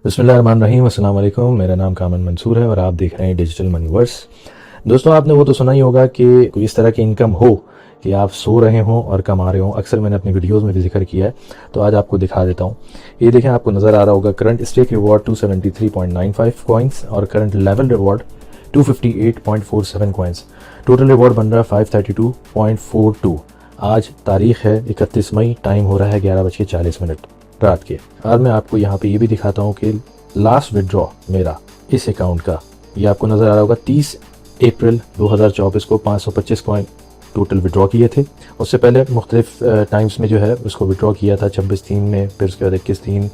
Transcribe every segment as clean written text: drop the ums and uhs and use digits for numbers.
बिस्मिल्लाहिर्रहमानिर्रहीम, अस्सलाम वालेकुम। मेरा नाम कामन मंसूर है और आप देख रहे हैं डिजिटल मनीवर्स। दोस्तों, आपने वो तो सुना ही होगा कि कोई इस तरह की इनकम हो कि आप सो रहे हों और कमा रहे हों। अक्सर मैंने अपनी वीडियोस में भी जिक्र किया है, तो आज आपको दिखा देता हूँ। ये देखें, आपको नज़र आ रहा होगा करंट स्टेक रिवॉर्ड 273.95 कॉइन्स और current level reward 258.47 coins. Total reward बन रहा है 532.42। आज तारीख है 31 मई, टाइम हो रहा है 11:40 रात के। और मैं आपको यहाँ पे ये भी दिखाता हूँ कि लास्ट विड्रॉ मेरा इस अकाउंट का, ये आपको नज़र आ रहा होगा 30 अप्रैल 2024 को 525 कॉइन टोटल विड्रॉ किए थे। उससे पहले मुख्तलिफ टाइम्स में जो है उसको विड्रॉ किया था 26/3 में, फिर उसके बाद 21/3।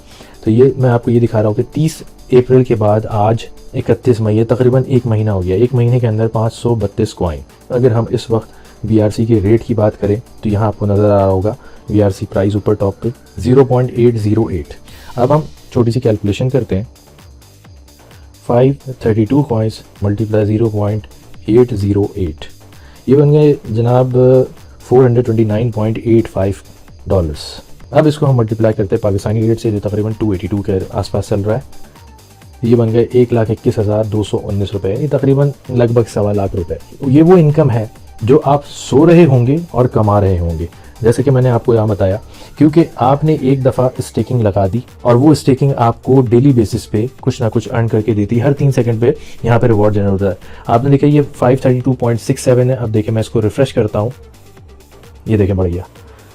तो ये मैं आपको ये दिखा रहा हूँ कि 30 अप्रैल के बाद आज 31 मई है, तकरीबन एक महीना हो गया। एक महीने के अंदर 532 कॉइन। अगर हम इस वक्त VRC के रेट की बात करें तो यहाँ आपको नज़र आ रहा होगा VRC प्राइस ऊपर टॉप पे 0.808। अब हम छोटी सी कैलकुलेशन करते हैं। 532 कॉइन्स मल्टीप्लाई 0.808, ये बन गए जनाब $429.85। अब इसको हम मल्टीप्लाई करते हैं पाकिस्तानी रेट से, जो तकरीबन 282 के आसपास चल रहा है। ये बन गए 1,21,219 रुपये, ये तकरीबन लगभग 1.25 लाख रुपए। ये वो इनकम है जो आप सो रहे होंगे और कमा रहे होंगे। जैसे कि मैंने आपको यहाँ बताया, क्योंकि आपने एक दफ़ा स्टेकिंग लगा दी और वो स्टेकिंग आपको डेली बेसिस पे कुछ ना कुछ अर्न करके देती है। हर 3 सेकंड पे यहाँ पे रिवॉर्ड जनरेट होता है। आपने देखा ये 532.67 है। अब देखें, मैं इसको रिफ्रेश करता हूँ, ये देखें बढ़ गया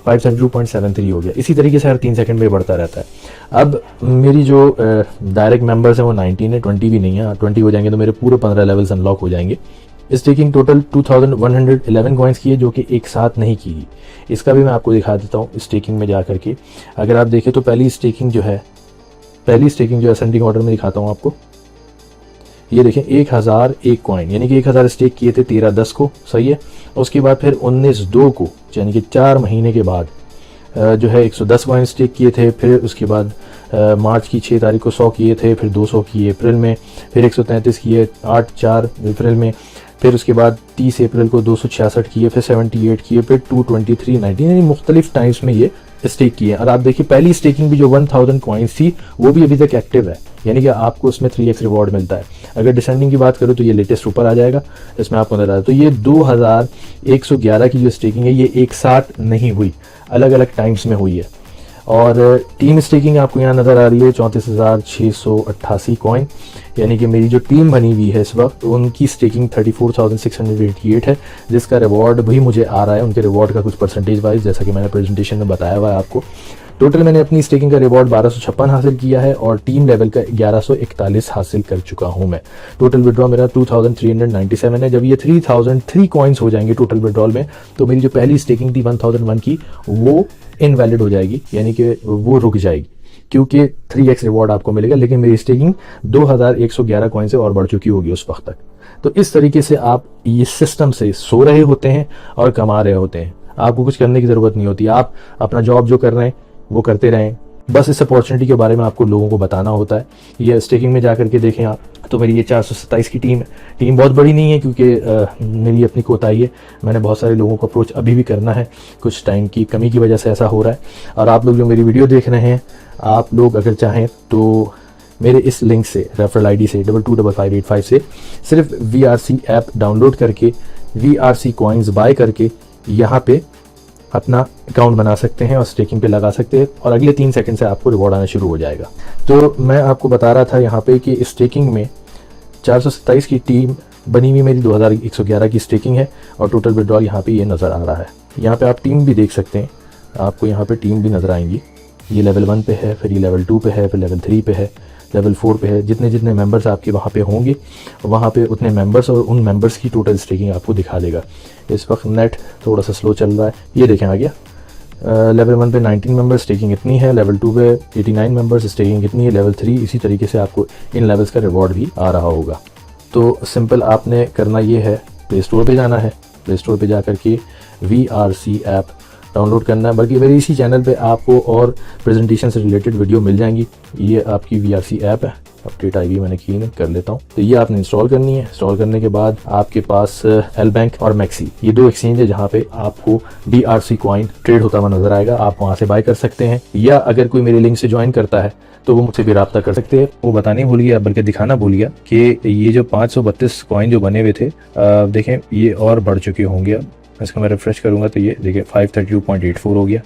532.73 हो गया। इसी तरीके से हर 3 सेकंड में बढ़ता रहता है। अब मेरी जो डायरेक्ट मेंबर्स हैं वो 19 है, 20 भी नहीं है। 20 हो जाएंगे तो मेरे पूरे 15 लेवल्स अनलॉक हो जाएंगे। स्टेकिंग टोटल 2111 कॉइन्स की है, जो कि एक साथ नहीं की। इसका भी मैं आपको दिखा देता हूँ स्टेकिंग में जा करके। अगर आप देखें तो पहली स्टेकिंग जो है असेंडिंग ऑर्डर में दिखाता हूँ आपको। ये देखें 1001 कॉइन, यानी कि 1000 स्टेक किए थे 13/10 को, सही है। उसके बाद फिर 19/2 को, यानी कि 4 महीने के बाद जो है 110 कॉइन स्टेक किए थे। फिर उसके बाद मार्च की 6 तारीख को 100 किए थे, फिर 200 किए अप्रैल में, फिर 133 किए 8/4 अप्रैल में, फिर उसके बाद 30 अप्रैल को 266 किए, फिर 78 किए, फिर 223.19, यानी मुख्तलिफ टाइम्स में ये स्टेक किए। और आप देखिए पहली स्टेकिंग भी जो 1000 कॉइन्स थी वो भी अभी तक एक्टिव है, यानी कि आपको उसमें 3x रिवॉर्ड मिलता है। अगर डिसेंडिंग की बात करूँ तो ये लेटेस्ट ऊपर आ जाएगा, इसमें आपको नजर आता है। तो ये 2111 की जो स्टेकिंग है ये एक साथ नहीं हुई, अलग अलग टाइम्स में हुई है। और टीम स्टेकिंग आपको यहाँ नज़र आ रही है 34,688 कॉइन, यानी कि मेरी जो टीम बनी हुई है इस वक्त उनकी स्टेकिंग 34,688 है, जिसका रिवॉर्ड भी मुझे आ रहा है। उनके रिवॉर्ड का कुछ परसेंटेज वाइज, जैसा कि मैंने प्रेजेंटेशन में बताया हुआ है आपको। टोटल मैंने अपनी स्टेकिंग का रिवॉर्ड 1256 हासिल किया है और टीम लेवल का 1141 हासिल कर चुका हूं मैं। टोटल विड्रॉ मेरा 2397 है। जब ये 3003 कॉइन्स हो जाएंगे टोटल विड्रॉल में, तो मेरी जो पहली स्टेकिंग थी 1001 की वो इनवैलिड हो जाएगी, यानी कि वो रुक जाएगी, क्योंकि 3x रिवॉर्ड आपको मिलेगा। लेकिन मेरी स्टेकिंग 2111 कॉइन से और बढ़ चुकी होगी उस वक्त तक। तो इस तरीके से आप ये सिस्टम से सो रहे होते हैं और कमा रहे होते हैं। आपको कुछ करने की जरूरत नहीं होती, आप अपना जॉब जो कर रहे हैं वो करते रहें। बस इस अपॉर्चुनिटी के बारे में आपको लोगों को बताना होता है। ये स्टेकिंग में जाकर के देखें आप, तो मेरी ये 427 की टीम है। टीम बहुत बड़ी नहीं है, क्योंकि मेरी अपनी कोताही है। मैंने बहुत सारे लोगों को अप्रोच अभी भी करना है, कुछ टाइम की कमी की वजह से ऐसा हो रहा है। और आप लोग जो मेरी वीडियो देख रहे हैं, आप लोग अगर चाहें तो मेरे इस लिंक से, रेफरल ID से 225585 से सिर्फ VRC ऐप डाउनलोड करके VRC कॉइन्स बाय करके यहाँ पे अपना अकाउंट बना सकते हैं और स्टेकिंग पे लगा सकते हैं, और अगले 3 सेकंड से आपको रिवॉर्ड आना शुरू हो जाएगा। तो मैं आपको बता रहा था यहाँ पे कि स्टेकिंग में 427 की टीम बनी हुई मेरी 2111 की स्टेकिंग है, और टोटल विड्रॉल यहाँ पे ये नज़र आ रहा है। यहाँ पे आप टीम भी देख सकते हैं, आपको यहाँ पे टीम भी नज़र आएंगी। ये लेवल 1 पे है, फिर ये लेवल 2 पे है, फिर लेवल 3 पे है, लेवल 4 पे है। जितने जितने मेंबर्स आपके वहाँ पे होंगे, वहाँ पे उतने मेंबर्स और उन मेंबर्स की टोटल स्टेकिंग आपको दिखा देगा। इस वक्त नेट थोड़ा सा स्लो चल रहा है, ये देखें आ गया। लेवल 1 पे 19 मेंबर्स, स्टेकिंग इतनी है। लेवल 2 पे 89 मेंबर्स, स्टेकिंग इतनी है। लेवल 3 इसी तरीके से आपको इन लेवल्स का रिवॉर्ड भी आ रहा होगा। तो सिंपल आपने करना ये है, प्ले स्टोर पर जाना है, प्ले स्टोर पर जा करके VRC ऐप डाउनलोड करना है। बल्कि मेरे इसी चैनल पे आपको और प्रेजेंटेशन से रिलेटेड वीडियो मिल जाएंगी। ये आपकी VRC ऐप है, अपडेट आई हुई मैंने की नहीं, कर लेता हूँ। तो ये आपने इंस्टॉल करनी है। इंस्टॉल करने के बाद आपके पास एल बैंक और मैक्सी, ये दो एक्सचेंज है जहाँ पे आपको DRC कॉइन ट्रेड होता हुआ नजर आएगा। आप वहाँ से बाय कर सकते हैं, या अगर कोई मेरे लिंक से ज्वाइन करता है तो वो मुझसे भी रब्ता कर सकते हैं। वो बताने भूल गया, बल्कि दिखाना भूल गया कि ये जो 532 कॉइन जो बने हुए थे, देखें ये और बढ़ चुके होंगे। अब इसको मैं रिफ्रेश करूंगा तो ये देखिए 532.84 हो गया।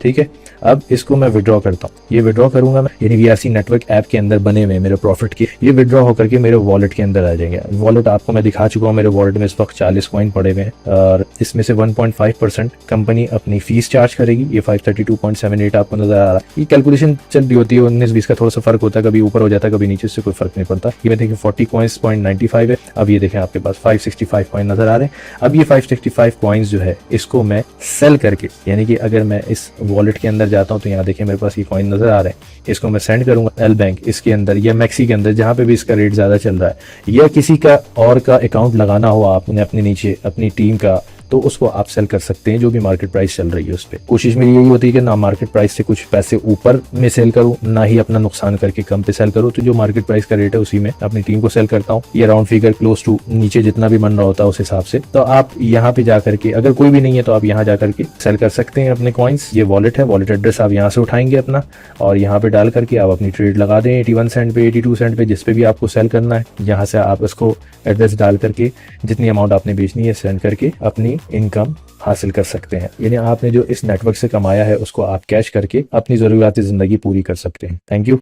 ठीक है, अब इसको मैं विड्रॉ करता हूँ। ये विड्रॉ करूंगा मैं, यानी VRC नेटवर्क ऐप के अंदर बने हुए मेरे प्रॉफिट के, ये विड्रॉ होकर के मेरे वॉलेट के अंदर आ जाएंगे। वॉलेट आपको मैं दिखा चुका हूँ, मेरे वॉलेट में इस वक्त 40 कॉइन पड़े हुए हैं, और इसमें से 1.5% कंपनी अपनी फीस चार्ज करेगी। ये 532.78 आपको नजर आ रहा है। ये कैलकुलेशन चल रही होती है, 19-20 का थोड़ा सा फर्क होता है, कभी ऊपर हो जाता है कभी नीचे, से कोई फर्क नहीं पड़ता। ये देखिए 40 कॉइन्स.95 है। अब ये देखें आपके पास 565 कॉइन नजर आ रहे हैं। अब ये 565 कॉइन्स जो है इसको मैं सेल करके, यानी कि अगर मैं इस वॉलेट के अंदर जाता हूं तो यहाँ देखिए मेरे पास ये कॉइन नजर आ रहे हैं, इसको मैं सेंड करूंगा एल बैंक इसके अंदर या मैक्सी के अंदर, जहां पे भी इसका रेट ज्यादा चल रहा है, या किसी का और का अकाउंट लगाना हो आपने अपने नीचे अपनी टीम का, तो उसको आप सेल कर सकते हैं जो भी मार्केट प्राइस चल रही है उस पर। कोशिश मेरी यही होती है कि ना मार्केट प्राइस से कुछ पैसे ऊपर में सेल करूं, ना ही अपना नुकसान करके कम पे सेल करूं। तो जो मार्केट प्राइस का रेट है उसी में अपनी टीम को सेल करता हूं, ये राउंड फिगर क्लोज टू नीचे जितना भी बन रहा होता है उस हिसाब से। तो आप यहाँ पे जाकर के, अगर कोई भी नहीं है तो आप यहाँ जाकर के सेल कर सकते हैं अपने कॉइन्स। ये वॉलेट है, वॉलेट एड्रेस आप यहाँ से उठाएंगे अपना, और यहाँ पे डाल करके आप अपनी ट्रेड लगा दें 81 सेंट पे, 82 सेंट पे, जिस पे भी आपको सेल करना है। यहाँ से आप इसको एड्रेस डाल करके जितनी अमाउंट आपने बेचनी है सेंड करके अपनी इनकम हासिल कर सकते हैं। यानी आपने जो इस नेटवर्क से कमाया है उसको आप कैश करके अपनी जरूरियात जिंदगी पूरी कर सकते हैं। Thank you.